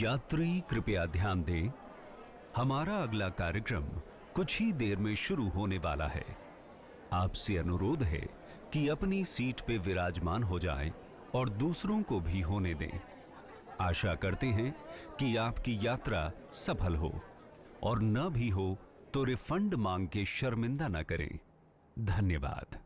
यात्री कृपया ध्यान दें, हमारा अगला कार्यक्रम कुछ ही देर में शुरू होने वाला है। आपसे अनुरोध है कि अपनी सीट पे विराजमान हो जाएं और दूसरों को भी होने दें। आशा करते हैं कि आपकी यात्रा सफल हो और न भी हो तो रिफंड मांग के शर्मिंदा न करें। धन्यवाद।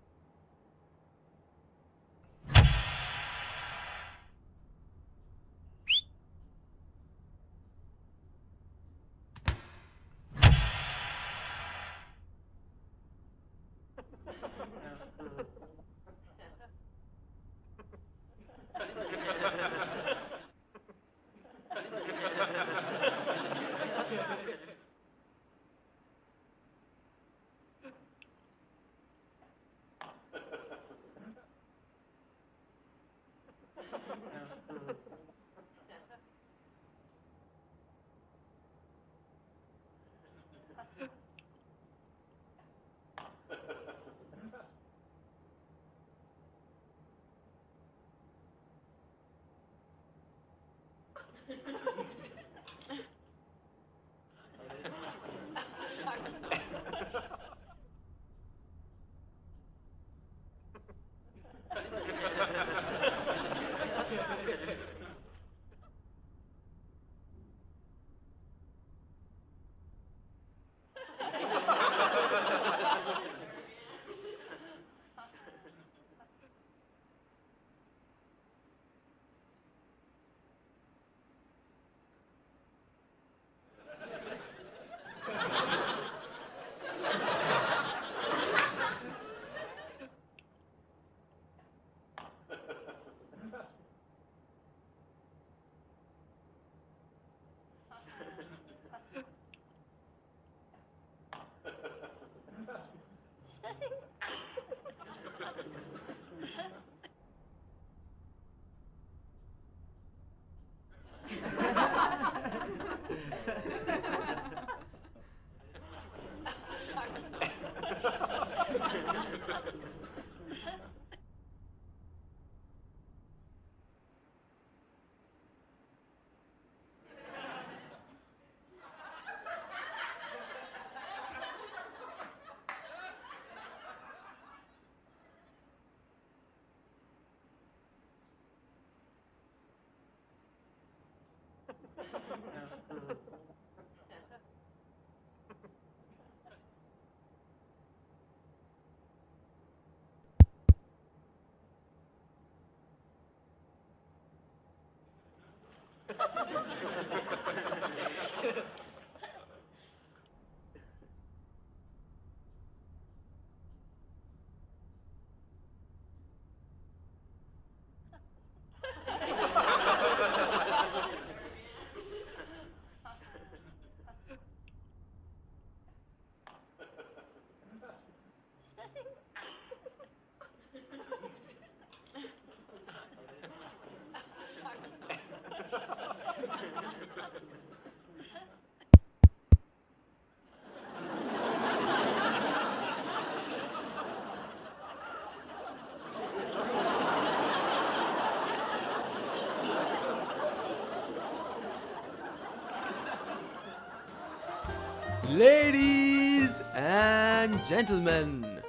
Ladies and gentlemen,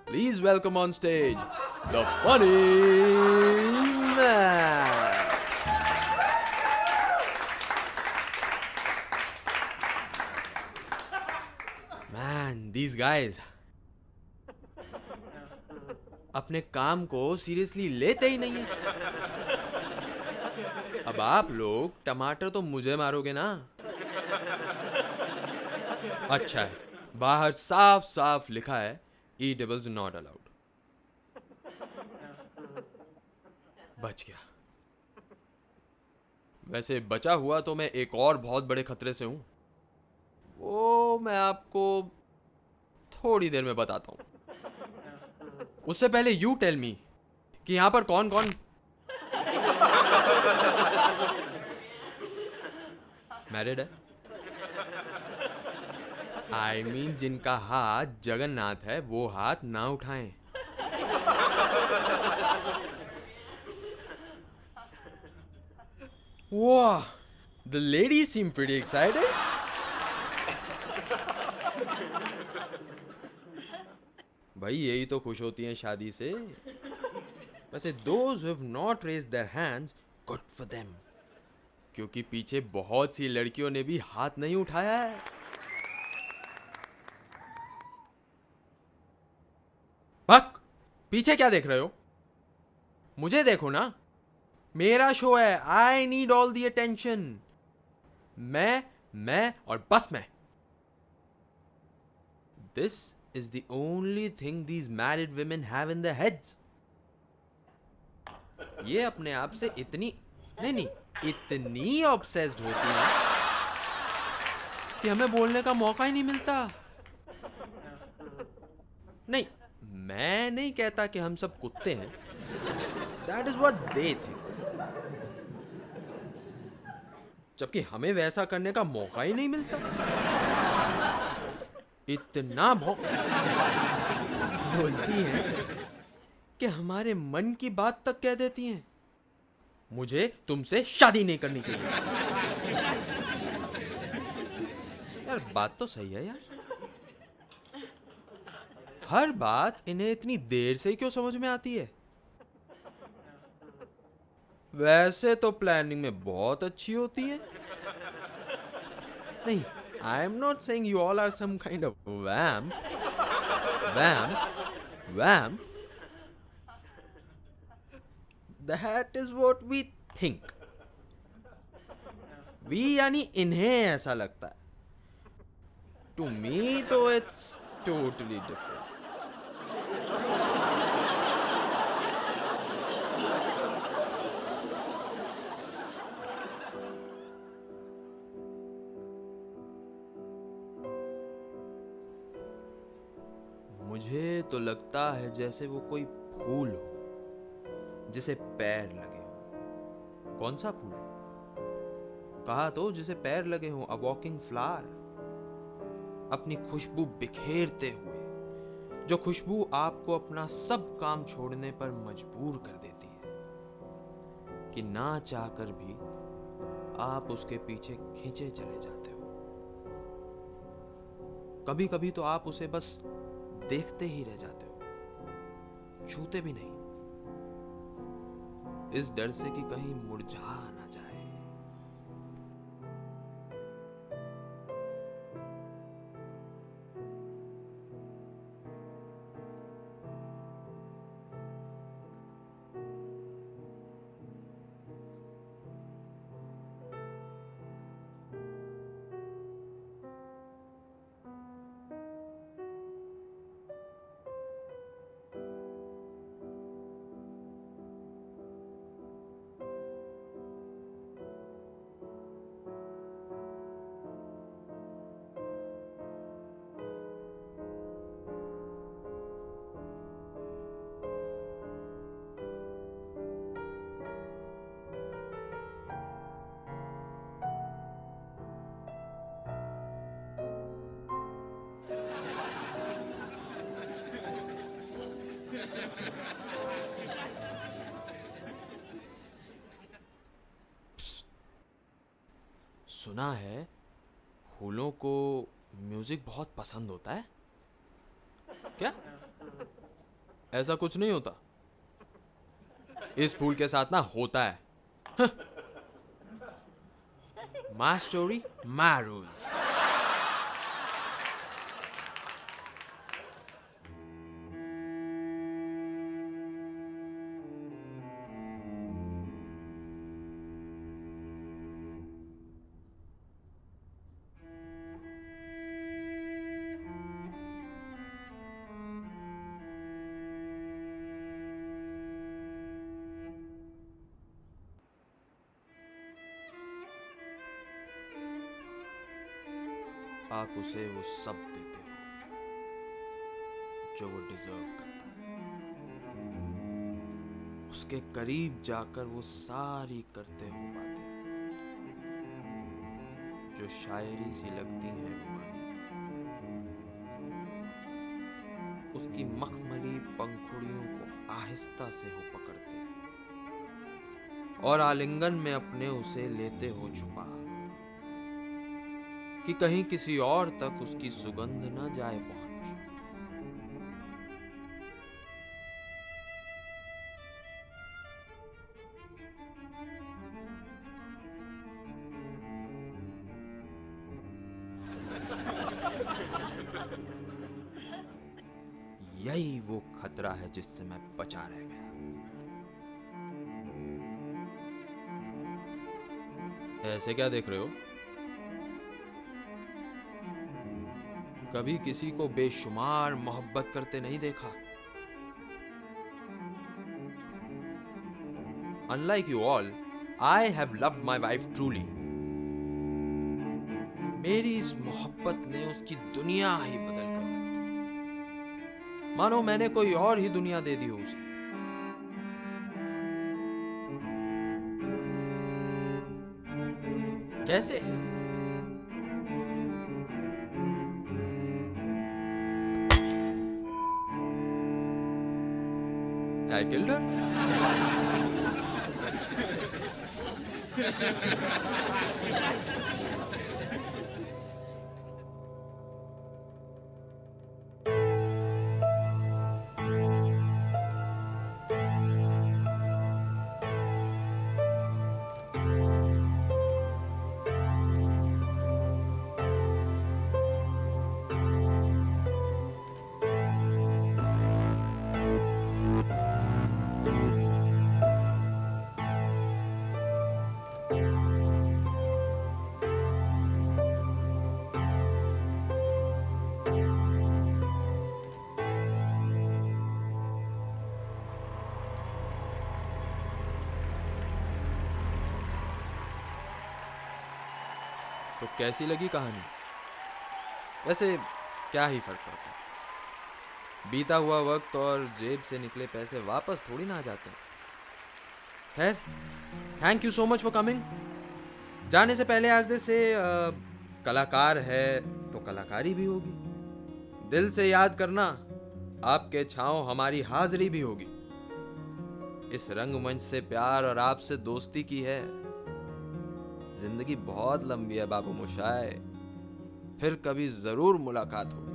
please welcome on stage the funny man. Man, these guys अपने काम को सीरियसली लेते ही नहीं है। अब आप लोग टमाटर तो मुझे मारोगे ना? अच्छा है, बाहर साफ साफ लिखा है ईटेबल्स नॉट अलाउड। बच गया। वैसे बचा हुआ तो मैं एक और बहुत बड़े खतरे से हूं, वो मैं आपको थोड़ी देर में बताता हूं। उससे पहले यू टेल मी कि यहां पर कौन कौन मैरिड है। आई मीन जिनका हाथ जगन्नाथ है वो हाथ ना उठाएं। वाह, the ladies seem pretty excited. भाई यही तो खुश होती हैं शादी से। वैसे those who have not raised their hands, good for them, क्योंकि पीछे बहुत सी लड़कियों ने भी हाथ नहीं उठाया है। भक, पीछे क्या देख रहे हो? मुझे देखो ना, मेरा शो है। I need all the attention. मैं और बस मैं। This is the only thing these married women have in their heads। ये अपने आप से इतनी नहीं इतनी ऑब्सेस्ड होती हैं कि हमें बोलने का मौका ही नहीं मिलता। नहीं, मैं नहीं कहता कि हम सब कुत्ते हैं। That is what they think. जबकि हमें वैसा करने का मौका ही नहीं मिलता। इतना बोलती हैं कि हमारे मन की बात तक कह देती हैं। मुझे तुमसे शादी नहीं करनी चाहिए। यार बात तो सही है यार। हर बात इन्हें इतनी देर से क्यों समझ में आती है? वैसे तो प्लानिंग में बहुत अच्छी होती है। नहीं, I am not saying you all are some kind of vamp. That is what we think. We यानी इन्हें ऐसा लगता है। टू मी तो इट्स टोटली डिफरेंट। मुझे तो लगता है जैसे वो कोई फूल हो जिसे पैर लगे हो। कौन सा फूल? कहा तो जिसे पैर लगे हो, अ वॉकिंग फ्लावर। अपनी खुशबू बिखेरते हुए, जो खुशबू आपको अपना सब काम छोड़ने पर मजबूर कर देती है कि ना चाहकर भी आप उसके पीछे खींचे चले जाते हो। कभी कभी तो आप उसे बस देखते ही रह जाते हो, छूते भी नहीं, इस डर से कि कहीं मुरझा ना जाए। सुना है फूलों को म्यूजिक बहुत पसंद होता है क्या? ऐसा कुछ नहीं होता। इस फूल के साथ ना होता है। My story, my rules. आप उसे वो सब देते हो जो वो डिजर्व करता है। उसके करीब जाकर वो सारी करते हो बातें जो शायरी सी लगती हैं रुबानी। उसकी मखमली पंखुड़ियों को आहिस्ता से हो पकड़ते और आलिंगन में अपने उसे लेते हो छुपा कि कहीं किसी और तक उसकी सुगंध न जाए पहुंच। यही वो खतरा है जिससे मैं बचा रह गया। ऐसे क्या देख रहे हो? कभी किसी को बेशुमार मोहब्बत करते नहीं देखा। Unlike you all, I have loved my wife truly. मेरी इस मोहब्बत ने उसकी दुनिया ही बदल कर रख दी। मानो मैंने कोई और ही दुनिया दे दी हो उसे। कैसे? I killed her? तो कैसी लगी कहानी? वैसे क्या ही फर्क पड़ता है, बीता हुआ वक्त और जेब से निकले पैसे वापस थोड़ी ना आ जाते। खैर, thank you so much for coming. जाने से पहले आज से कलाकार है तो कलाकारी भी होगी। दिल से याद करना, आपके छांव हमारी हाजिरी भी होगी। इस रंगमंच से प्यार और आपसे दोस्ती की है। जिंदगी बहुत लंबी है बाबू मोशाय, फिर कभी जरूर मुलाकात होगी।